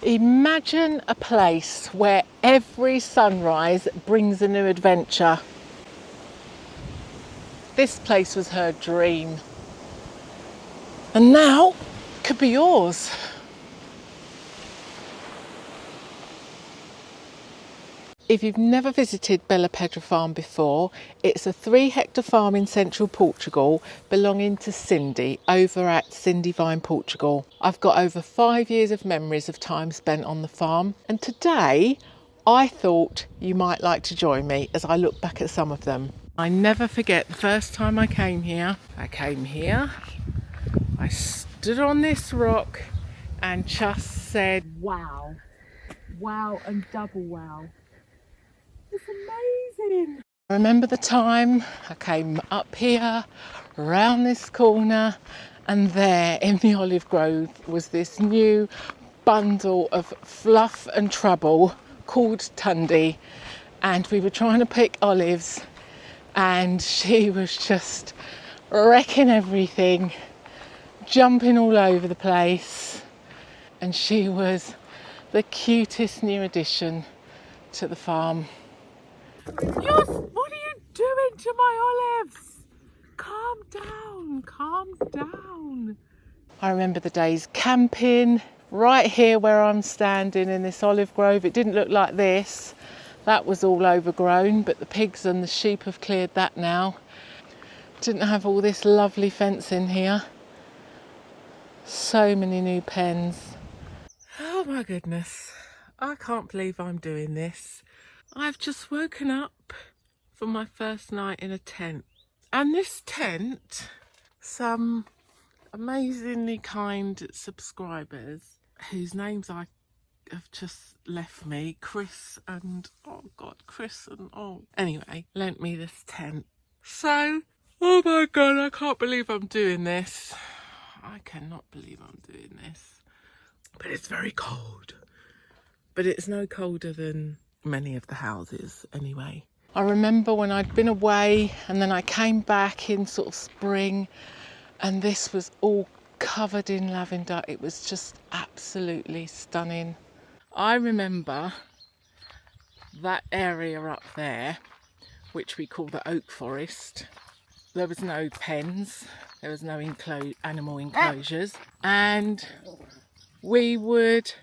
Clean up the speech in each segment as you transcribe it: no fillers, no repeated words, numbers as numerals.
Imagine a place where every sunrise brings a new adventure. This place was her dream, and now could be yours. If you've never visited Bela Pedra farm before, it's a 3-hectare farm in Central Portugal belonging to Cindy over at Cindy Vine, Portugal. I've got over 5 years of memories of time spent on the farm, and today I thought you might like to join me as I look back at some of them. I never forget the first time I came here. I stood on this rock and just said, wow, wow and double wow. It's amazing. I remember the time I came up here, round this corner, and there in the olive grove was this new bundle of fluff and trouble called Tundi, and we were trying to pick olives, and she was just wrecking everything, jumping all over the place, and she was the cutest new addition to the farm. What are you doing to my olives? Calm down. I remember the days camping right here where I'm standing in this olive grove. It didn't look like this. That was all overgrown, but the pigs and the sheep have cleared that now. Didn't have all this lovely fence in here. So many new pens. Oh my goodness, I can't believe I'm doing this. I've just woken up for my first night in a tent. And this tent, some amazingly kind subscribers whose names I have just left me, anyway, lent me this tent. So, oh my God, I can't believe I'm doing this. I cannot believe I'm doing this. But it's very cold. But it's no colder than many of the houses anyway. I remember when I'd been away and then I came back in sort of spring and this was all covered in lavender. It was just absolutely stunning. I remember that area up there, which we call the oak forest. There was no pens, there was no animal enclosures, and we would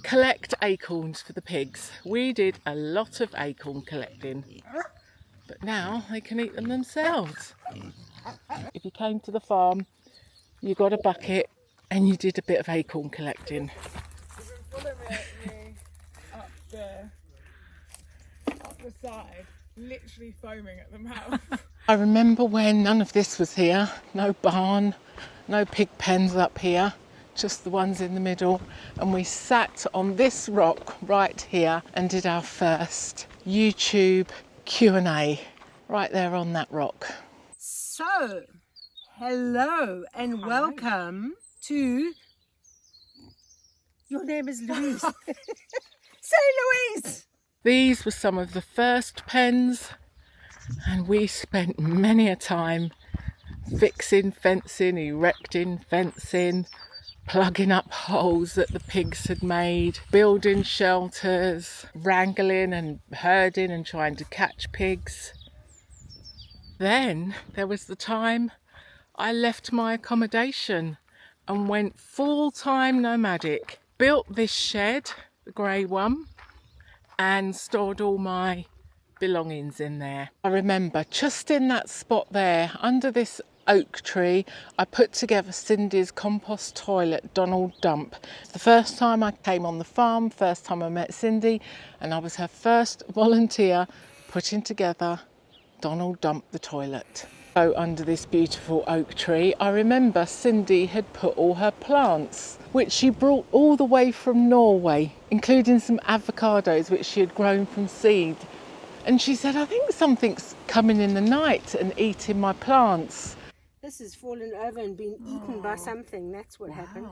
collect acorns for the pigs. We did a lot of acorn collecting, but now they can eat them themselves. If you came to the farm, you got a bucket and you did a bit of acorn collecting. You've been following me up the side, literally foaming at the mouth. I remember when none of this was here, no barn, no pig pens up here, just the ones in the middle, and we sat on this rock right here and did our first YouTube Q&A right there on that rock. So, hello and welcome to... Your name is Louise. Say Louise! These were some of the first pens, and we spent many a time fixing fencing, erecting fencing, plugging up holes that the pigs had made, building shelters, wrangling and herding and trying to catch pigs. Then there was the time I left my accommodation and went full-time nomadic. Built this shed, the grey one, and stored all my belongings in there. I remember just in that spot there, under this oak tree, I put together Cindy's compost toilet Donald dump. It's the first time I came on the farm, first time I met Cindy, and I was her first volunteer putting together Donald dump the toilet. So under this beautiful oak tree, I remember Cindy had put all her plants, which she brought all the way from Norway, including some avocados which she had grown from seed. And she said, I think something's coming in the night and eating my plants. This has fallen over and been eaten by something. That's what happened.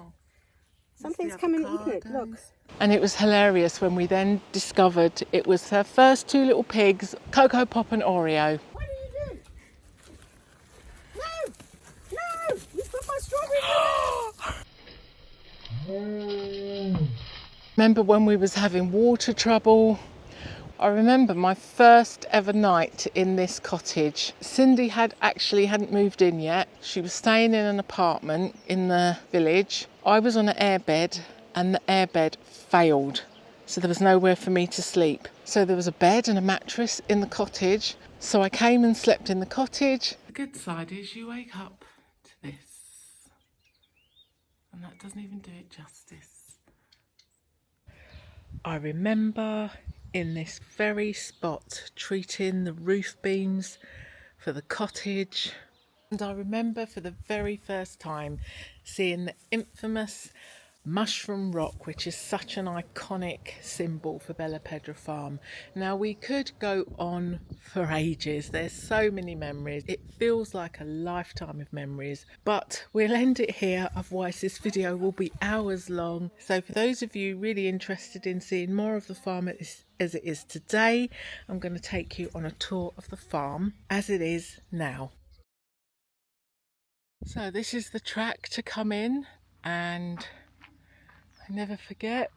Something's come and eaten it, look. And it was hilarious when we then discovered it was her first 2 little pigs, Cocoa Pop and Oreo. What are you doing? No! You put my strawberry Remember when we was having water trouble? I remember my first ever night in this cottage. Cindy hadn't moved in yet. She was staying in an apartment in the village. I was on an airbed and the airbed failed. So there was nowhere for me to sleep. So there was a bed and a mattress in the cottage. So I came and slept in the cottage. The good side is you wake up to this. And that doesn't even do it justice. I remember in this very spot treating the roof beams for the cottage, and I remember for the very first time seeing the infamous mushroom rock, which is such an iconic symbol for Bella Pedra Farm. Now we could go on for ages, there's so many memories, it feels like a lifetime of memories, but we'll end it here, otherwise this video will be hours long. So for those of you really interested in seeing more of the farm as it is today, I'm going to take you on a tour of the farm as it is now. So this is the track to come in, and I never forget,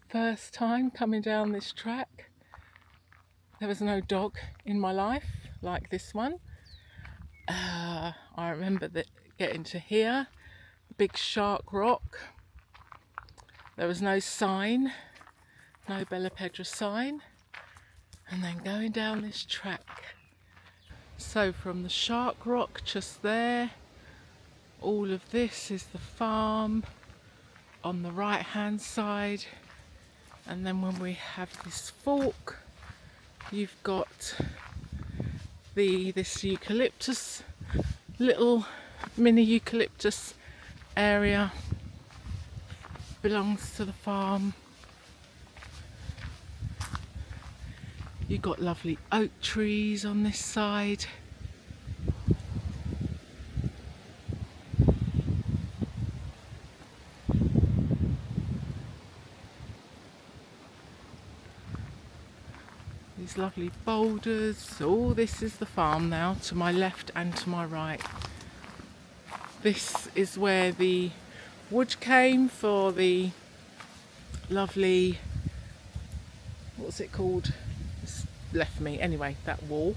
first time coming down this track, there was no dog in my life like this one. I remember getting to here, the big shark rock. There was no sign, no Bella Pedra sign, and then going down this track. So from the shark rock just there, all of this is the farm on the right hand side, and then when we have this fork, you've got this eucalyptus, little mini eucalyptus area belongs to the farm. You've got lovely oak trees on this side. These lovely boulders. All this is the farm now, to my left and to my right. This is where the wood came for the lovely, what's it called? It's left me. Anyway, that wall.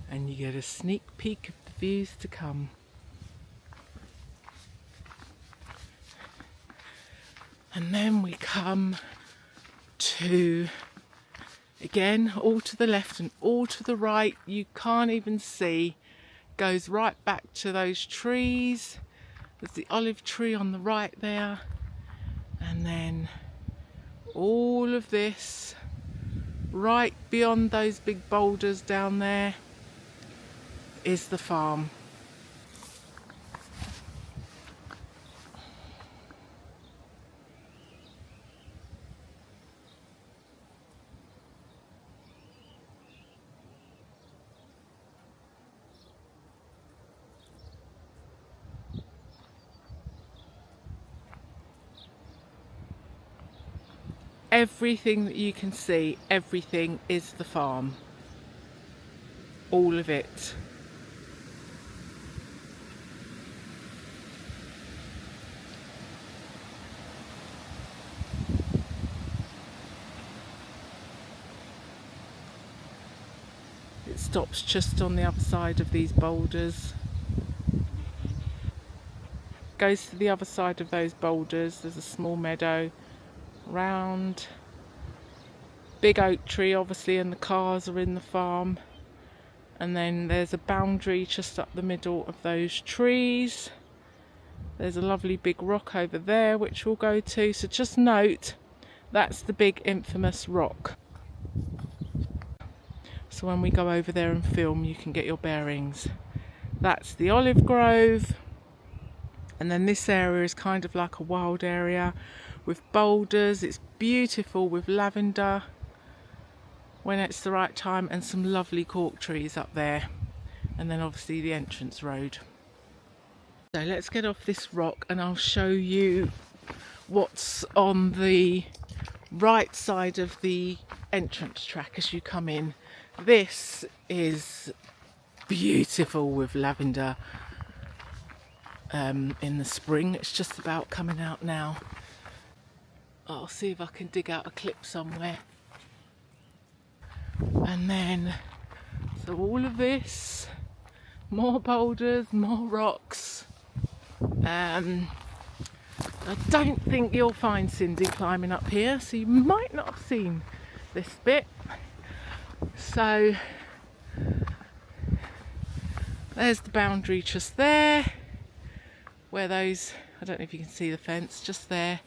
And you get a sneak peek of the views to come. And then we come to, again, all to the left and all to the right, you can't even see, goes right back to those trees. There's the olive tree on the right there, and then all of this right beyond those big boulders down there is the farm. Everything that you can see, everything is the farm. All of it. It stops just on the other side of these boulders. Goes to the other side of those boulders. There's a small meadow. Round, big oak tree obviously, and the cars are in the farm, and then there's a boundary just up the middle of those trees. There's a lovely big rock over there which we'll go to, so just note that's the big infamous rock, so when we go over there and film you can get your bearings. That's the olive grove, and then this area is kind of like a wild area with boulders. It's beautiful with lavender when it's the right time, and some lovely cork trees up there, and then obviously the entrance road. So let's get off this rock and I'll show you what's on the right side of the entrance track as you come in. This is beautiful with lavender in the spring. It's just about coming out now. I'll see if I can dig out a clip somewhere. And then, so all of this, more boulders, more rocks. I don't think you'll find Cindy climbing up here, so you might not have seen this bit. So there's the boundary just there, where those, I don't know if you can see the fence, just there.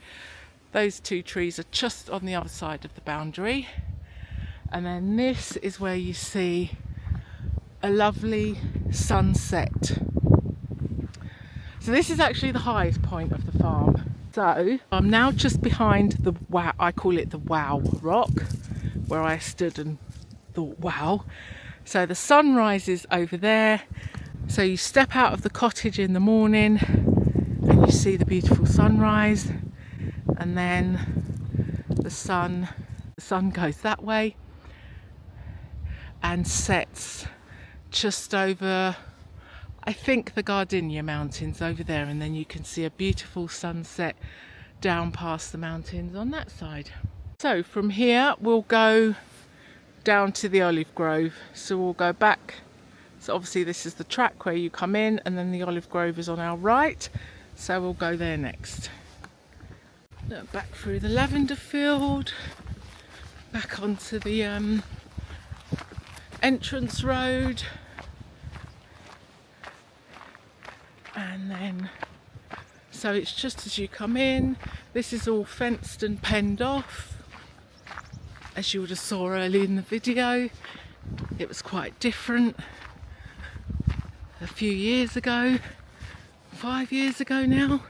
Those two trees are just on the other side of the boundary. And then this is where you see a lovely sunset. So this is actually the highest point of the farm. So I'm now just behind the wow, I call it the wow rock, where I stood and thought, wow. So the sun rises over there. So you step out of the cottage in the morning and you see the beautiful sunrise, and then the sun goes that way and sets just over, I think, the Gardenia Mountains over there, and then you can see a beautiful sunset down past the mountains on that side. So from here we'll go down to the olive grove. So we'll go back. So obviously this is the track where you come in, and then the olive grove is on our right. So we'll go there next. Back through the lavender field, back onto the entrance road. And then, so it's just as you come in, this is all fenced and penned off. As you would have saw early in the video, it was quite different a few years ago, 5 years ago now.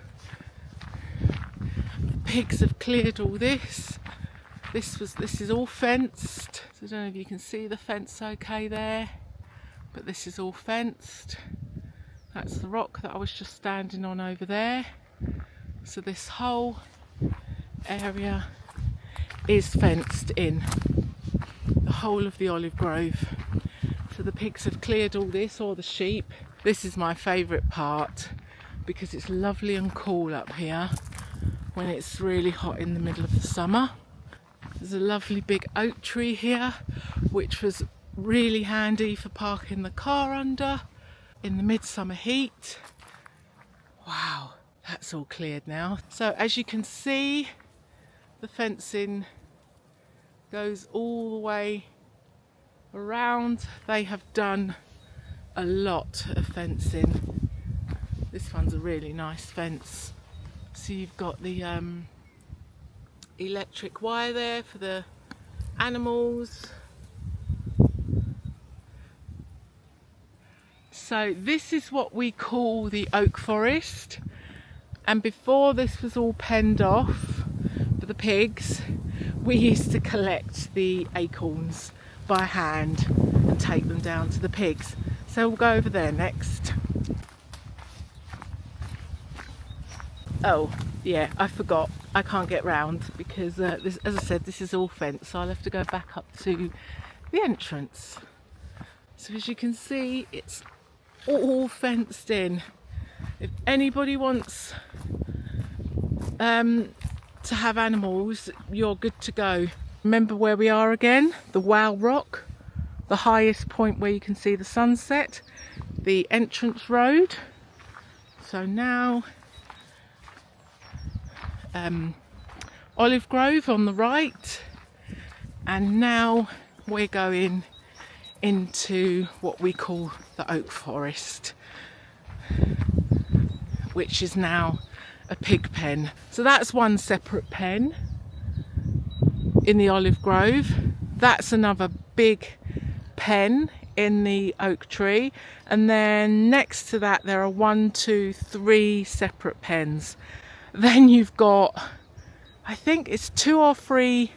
The pigs have cleared all this. This is all fenced. So I don't know if you can see the fence okay there, but this is all fenced. That's the rock that I was just standing on over there. So this whole area is fenced in, the whole of the olive grove. So the pigs have cleared all this, or the sheep. This is my favourite part because it's lovely and cool up here when it's really hot in the middle of the summer. There's a lovely big oak tree here, which was really handy for parking the car under in the midsummer heat. Wow, that's all cleared now. So as you can see, the fencing goes all the way around. They have done a lot of fencing. This one's a really nice fence. So you've got the electric wire there for the animals. So this is what we call the oak forest, and before this was all penned off for the pigs, we used to collect the acorns by hand and take them down to the pigs. So we'll go over there next. Oh yeah, I forgot, I can't get round because this, as I said, this is all fenced, so I'll have to go back up to the entrance. So as you can see, it's all fenced in. If anybody wants to have animals, you're good to go. Remember where we are again, the Wow Rock, the highest point where you can see the sunset, the entrance road. So now Olive Grove on the right, and now we're going into what we call the oak forest, which is now a pig pen. So that's one separate pen in the olive grove. That's another big pen in the oak tree, and then next to that there are 1, 2, 3 separate pens. Then you've got, I think it's 2 or 3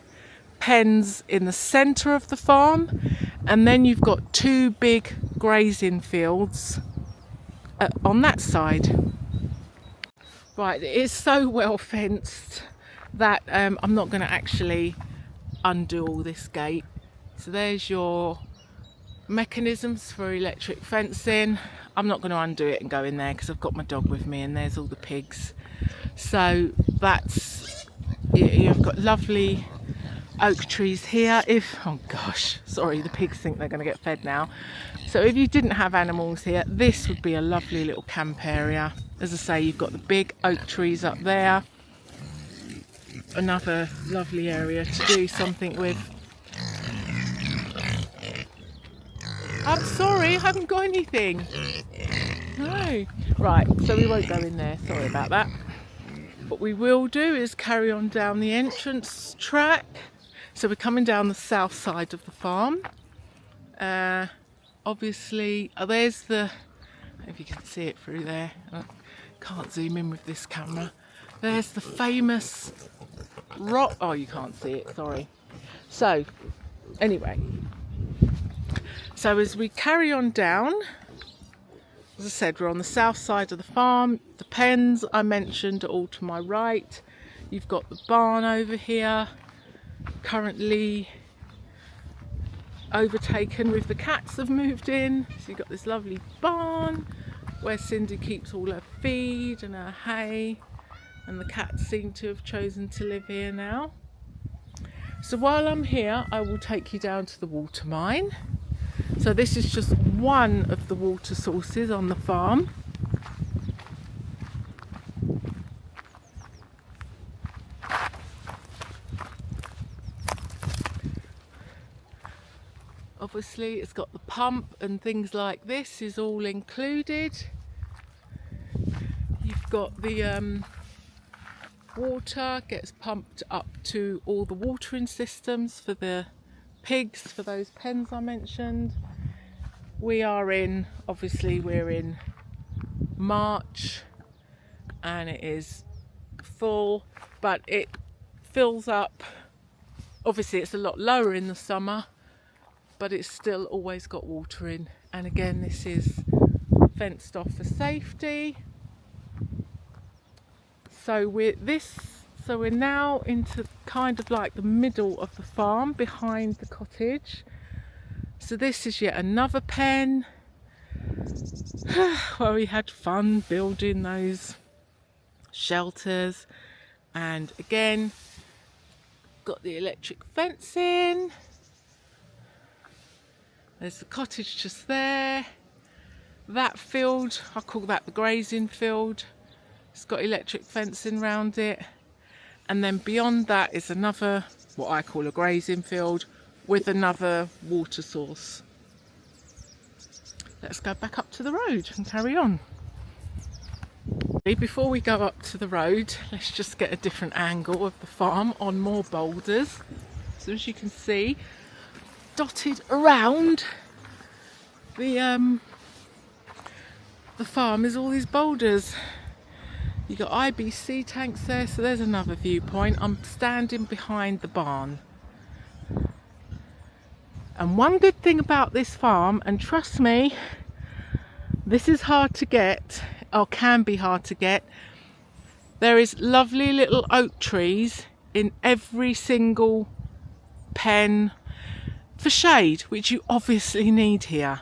pens in the centre of the farm, and then you've got 2 big grazing fields on that side. Right, it is so well fenced that I'm not going to actually undo all this gate. So there's your mechanisms for electric fencing. I'm not going to undo it and go in there because I've got my dog with me and there's all the pigs. So that's, you've got lovely oak trees here. Oh gosh, sorry, the pigs think they're going to get fed now. So if you didn't have animals here, this would be a lovely little camp area. As I say, you've got the big oak trees up there. Another lovely area to do something with. I'm sorry, I haven't got anything. No. Right, so we won't go in there, sorry about that. What we will do is carry on down the entrance track. So we're coming down the south side of the farm. Obviously, there's the, I don't know if you can see it through there. I can't zoom in with this camera. There's the famous rock. Oh, you can't see it, sorry. So, anyway. So as we carry on down, as I said, we're on the south side of the farm. The pens I mentioned are all to my right. You've got the barn over here, currently overtaken with the cats have moved in. So you've got this lovely barn where Cindy keeps all her feed and her hay, and the cats seem to have chosen to live here now. So while I'm here, I will take you down to the water mine. So this is just one of the water sources on the farm. Obviously it's got the pump and things like this is all included. You've got the water gets pumped up to all the watering systems for the pigs, for those pens I mentioned. We're in March and it is full, but it fills up. Obviously it's a lot lower in the summer, but it's still always got water in. And again, this is fenced off for safety. So we're now into kind of like the middle of the farm behind the cottage. So this is yet another pen where we had fun building those shelters. And again, got the electric fencing. There's the cottage just there. That field, I call that the grazing field. It's got electric fencing around it. And then beyond that is another, what I call a grazing field, with another water source. Let's go back up to the road and carry on. Before we go up to the road, let's just get a different angle of the farm on more boulders. So as you can see, dotted around the farm is all these boulders. You've got IBC tanks there, so there's another viewpoint. I'm standing behind the barn. And one good thing about this farm, and trust me, this is hard to get, or can be hard to get, there is lovely little oak trees in every single pen for shade, which you obviously need here.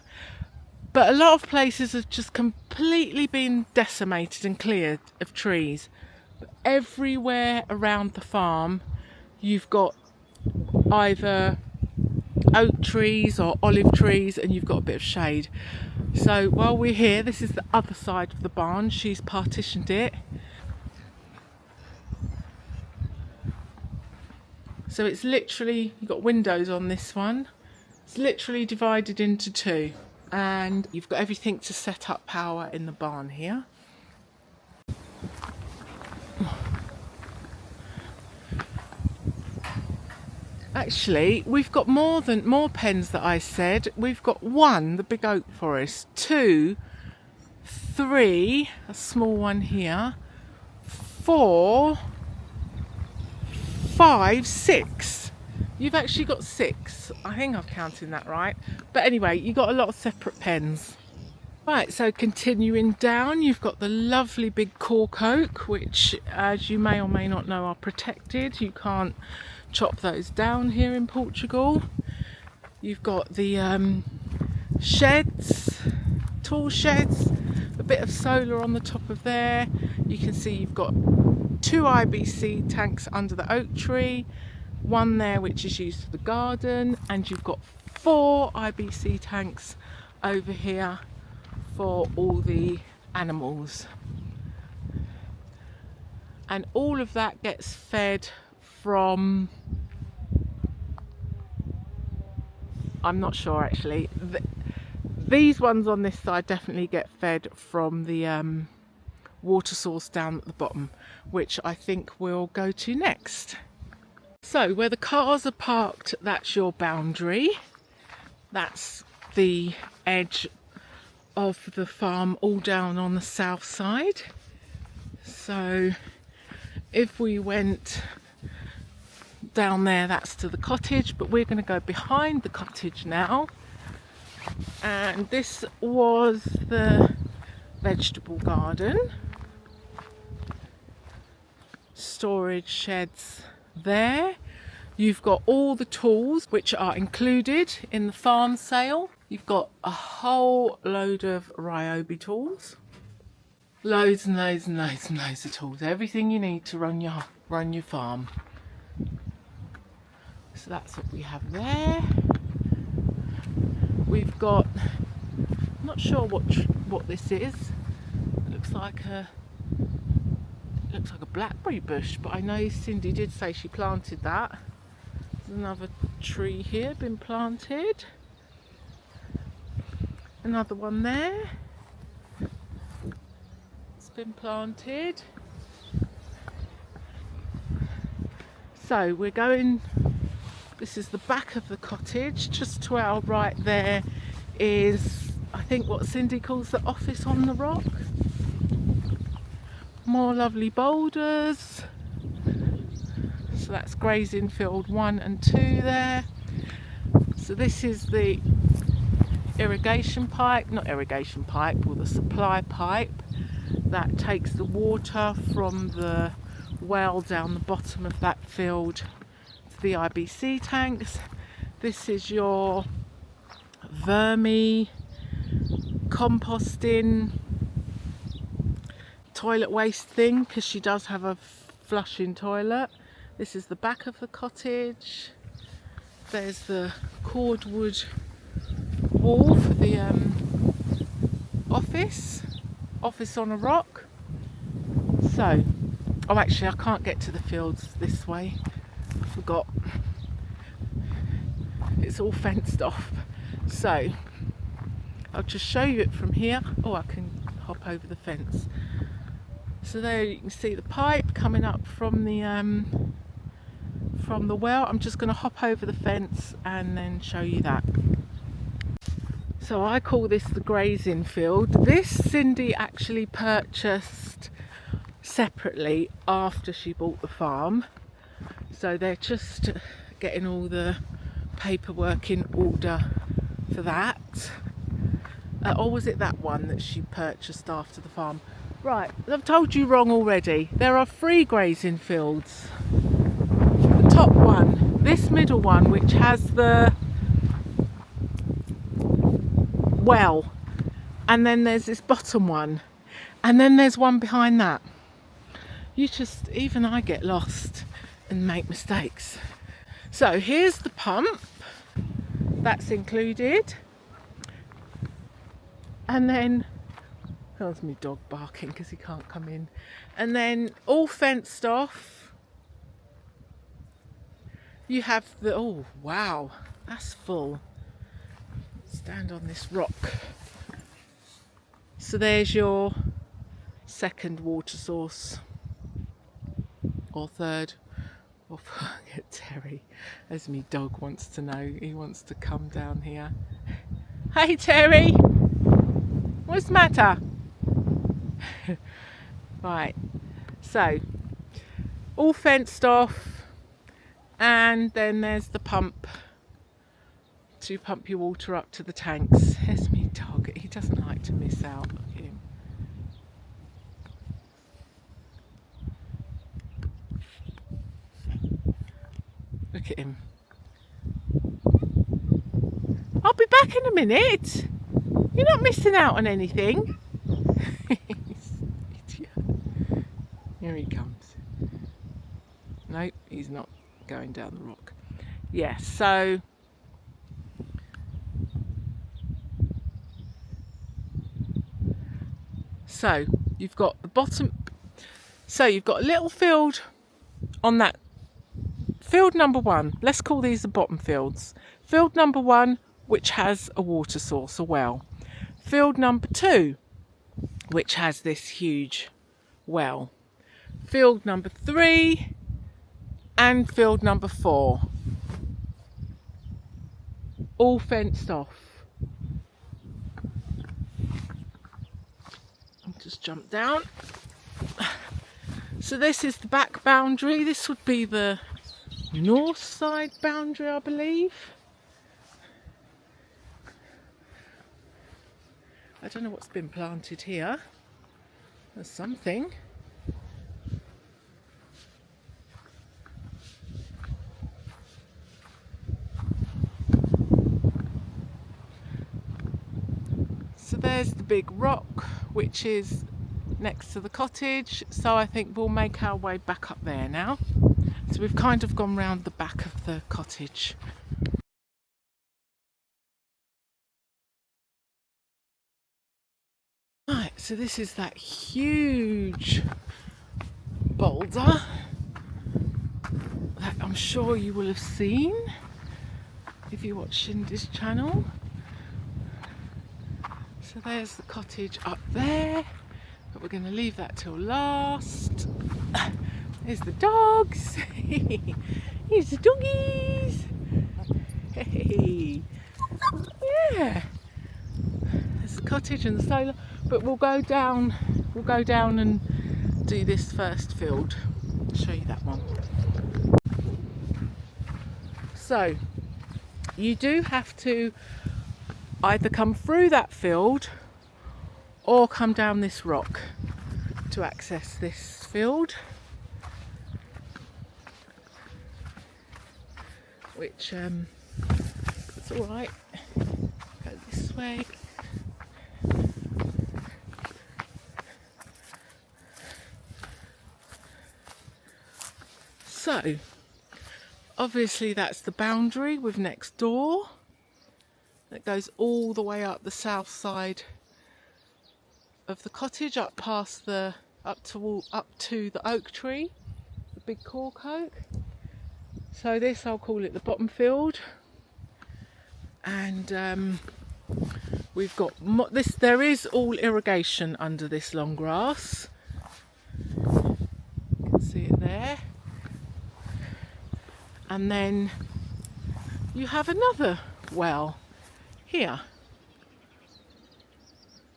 But a lot of places have just completely been decimated and cleared of trees. But everywhere around the farm, you've got either oak trees or olive trees, and you've got a bit of shade. So while we're here, this is the other side of the barn. She's partitioned it. So it's literally, you've got windows on this one. It's literally divided into two. And you've got everything to set up power in the barn here. Actually, we've got more pens that I said. We've got one, the big oak forest, 2, 3, a small one here, 4, 5, 6. You've actually got 6. I think I've counted that right. But anyway, you've got a lot of separate pens. Right, so continuing down, you've got the lovely big cork oak, which, as you may or may not know, are protected. You can't chop those down here in Portugal. You've got the sheds, tool sheds, a bit of solar on the top of there. You can see you've got 2 IBC tanks under the oak tree, one there which is used for the garden, and you've got 4 IBC tanks over here for all the animals. And all of that gets fed from, I'm not sure actually, these ones on this side definitely get fed from the water source down at the bottom, which I think we'll go to next. So where the cars are parked, that's your boundary. That's the edge of the farm all down on the south side. So if we went down there, that's to the cottage, but we're going to go behind the cottage now. And this was the vegetable garden. Storage sheds there. You've got all the tools which are included in the farm sale. You've got a whole load of Ryobi tools. Loads and loads and loads and loads of tools. Everything you need to run your farm. So that's what we have there. We've got, I'm not sure what this is. It looks like a blackberry bush, but I know Cindy did say she planted that. There's another tree here been planted. Another one there. It's been planted. So we're going, this is the back of the cottage. Just to our right there is, I think, what Cindy calls the office on the rock. More lovely boulders. So that's grazing field 1 and 2 there. So this is the irrigation pipe, not irrigation pipe, or the supply pipe that takes the water from the well down the bottom of that field to the IBC tanks. This is your vermi composting toilet waste thing, because she does have a flushing toilet. This is the back of the cottage. There's the cordwood wall for the office on a rock. So, oh actually I can't get to the fields this way, I forgot, it's all fenced off. So I'll just show you it from here. Oh, I can hop over the fence. So there you can see the pipe coming up from the well. I'm just going to hop over the fence and then show you that. So I call this the grazing field. This Cindy actually purchased separately after she bought the farm. So they're just getting all the paperwork in order for that. Or was it that one that she purchased after the farm? Right, I've told you wrong already. There are 3 grazing fields. The top one, this middle one, which has the well, and then there's this bottom one, and then there's one behind that. Even I get lost and make mistakes. So here's the pump, that's included. And then, there's my dog barking because he can't come in. And then all fenced off, you have the, oh wow, that's full. Stand on this rock. So there's your second water source, or third. Oh, forget Terry, as my dog wants to know. He wants to come down here. Hey Terry, what's the matter? Right, so all fenced off, and then there's the pump to pump your water up to the tanks. Here's my dog, he doesn't like to miss out. Look at him. Look at him. I'll be back in a minute. You're not missing out on anything. Idiot. Here he comes. Nope, he's not going down the rock. Yes, so you've got the bottom. So you've got a little field on that. Field number 1. Let's call these the bottom fields. Field number 1, which has a water source, a well. Field number 2, which has this huge well. Field number 3 and field number 4. All fenced off. I'll just jump down. So this is the back boundary. This would be the north side boundary, I believe. I don't know what's been planted here. There's something. So there's the big rock, which is next to the cottage. So I think we'll make our way back up there now. So we've kind of gone round the back of the cottage. Right, so this is that huge boulder that I'm sure you will have seen if you watch Cindy's channel. So there's the cottage up there, but we're going to leave that till last. There's the dogs. Here's the doggies. Hey, yeah. There's the cottage and the solar, but we'll go down and do this first field. I'll show you that one. So you do have to either come through that field or come down this rock to access this field, which it's all right. Go this way. So obviously that's the boundary with next door. That goes all the way up the south side of the cottage, up past the up to the oak tree, the big cork oak. So this, I'll call it the bottom field, and we've got this. There is all irrigation under this long grass. You can see it there, and then you have another well here.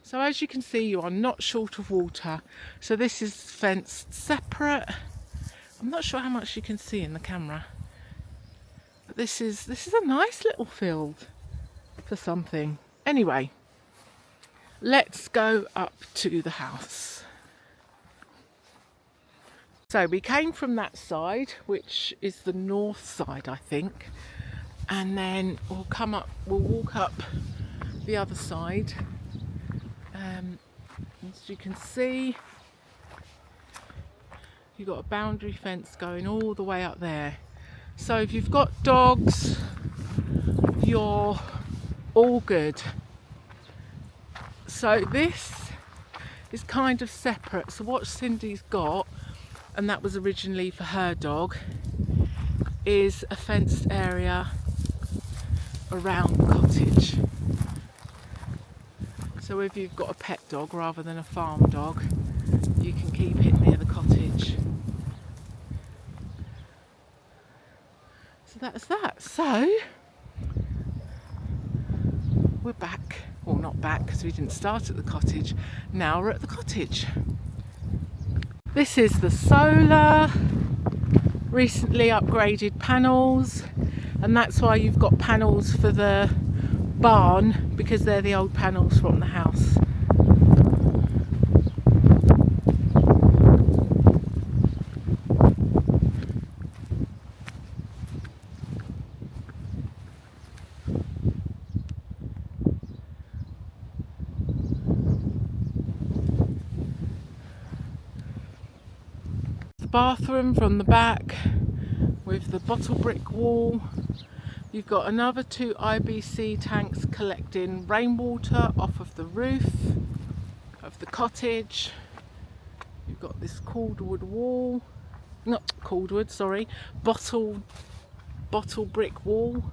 So as you can see, you are not short of water. So this is fenced separate. I'm not sure how much you can see in the camera, but this is a nice little field for something. Anyway, let's go up to the house. So we came from that side, which is the north side, I think, and then we'll walk up the other side. As you can see, you've got a boundary fence going all the way up there. So if you've got dogs, you're all good. So this is kind of separate. So what Cindy's got, and that was originally for her dog, is a fenced area around the cottage. So if you've got a pet dog rather than a farm dog, you can keep it near the cottage. So that's that. So we're back. Well, not back because we didn't start at the cottage. Now we're at the cottage. This is the solar, recently upgraded panels, and that's why you've got panels for the barn, because they're the old panels from the house. bathroom from the back with the bottle brick wall. You've got another 2 IBC tanks collecting rainwater off of the roof of the cottage. You've got this cordwood wall, not cordwood, sorry, bottle brick wall.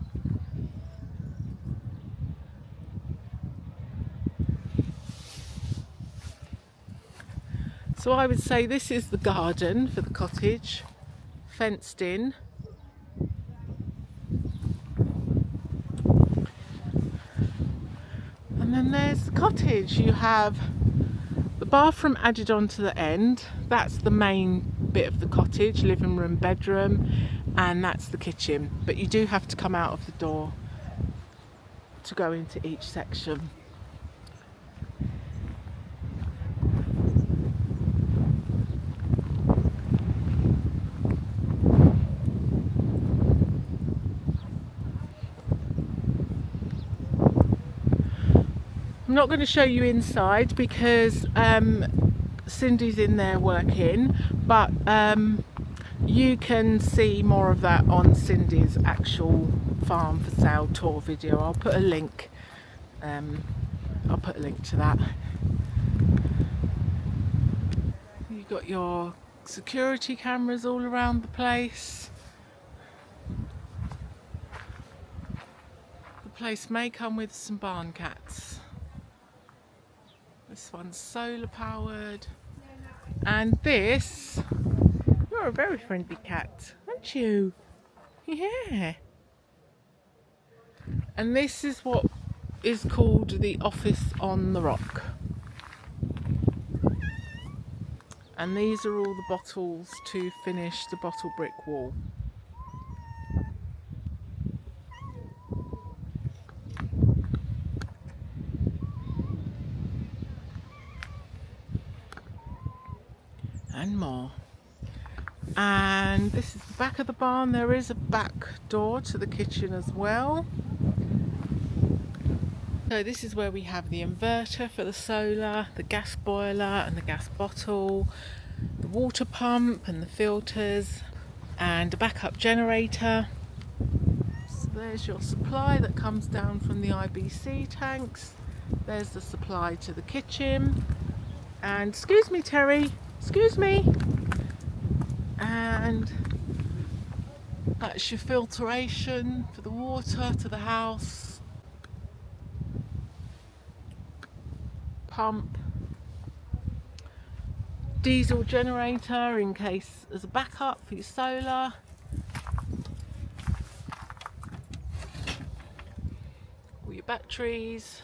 So I would say this is the garden for the cottage, fenced in. And then there's the cottage. You have the bathroom added on to the end. That's the main bit of the cottage, living room, bedroom, and that's the kitchen. But you do have to come out of the door to go into each section. I'm not going to show you inside because Cindy's in there working, but you can see more of that on Cindy's actual farm for sale tour video. I'll put a link to that. You've got your security cameras all around the place. The place may come with some barn cats. This one's solar powered, and this, you're a very friendly cat, aren't you? Yeah. And this is what is called the office on the rock. And these are all the bottles to finish the bottle brick wall. And more. And this is the back of the barn. There is a back door to the kitchen as well. So this is where we have the inverter for the solar, the gas boiler and the gas bottle, the water pump and the filters, and a backup generator. So there's your supply that comes down from the IBC tanks. There's the supply to the kitchen. And excuse me, Terry. Excuse me. And that's your filtration for the water to the house. Pump. Diesel generator in case as a backup for your solar. All your batteries.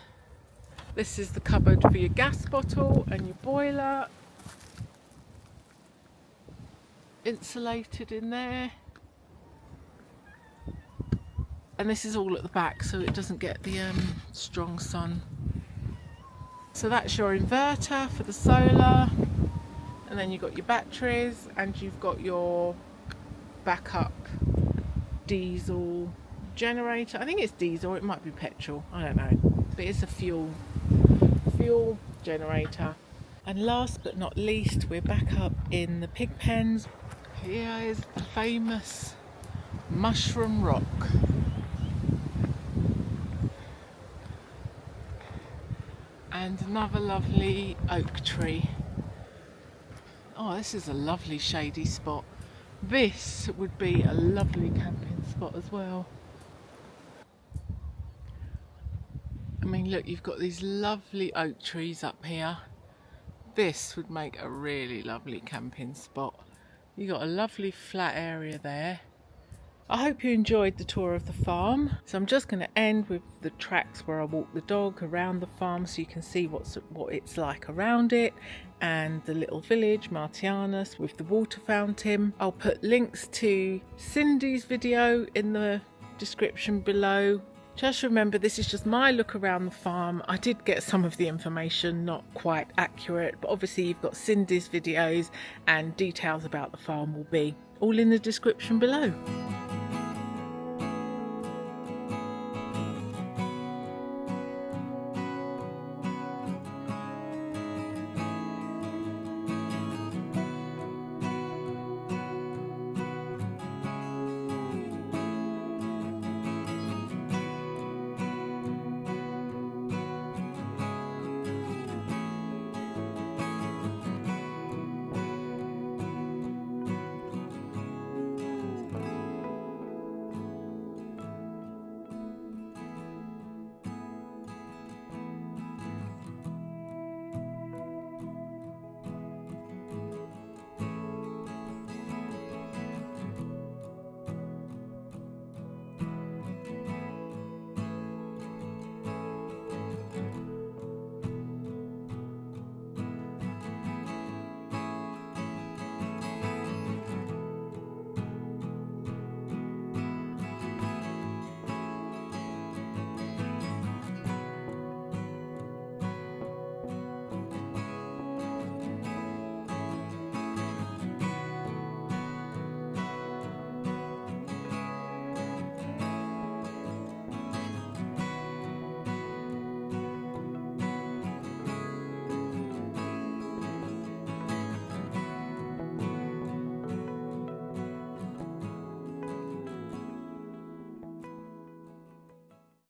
This is the cupboard for your gas bottle and your boiler. Insulated in there, and this is all at the back so it doesn't get the strong sun. So that's your inverter for the solar, and then you've got your batteries, and you've got your backup diesel generator. I think it's diesel, it might be petrol, I don't know, but it's a fuel generator. And last but not least, we're back up in the pig pens. Here is the famous mushroom rock. And another lovely oak tree. Oh, this is a lovely shady spot. This would be a lovely camping spot as well. I mean, look, you've got these lovely oak trees up here. This would make a really lovely camping spot. You've got a lovely flat area there. I hope you enjoyed the tour of the farm. So I'm just going to end with the tracks where I walk the dog around the farm so you can see what it's like around it, and the little village, Martianus, with the water fountain. I'll put links to Cindy's video in the description below. Just remember, this is just my look around the farm. I did get some of the information not quite accurate, but obviously you've got Cindy's videos, and details about the farm will be all in the description below.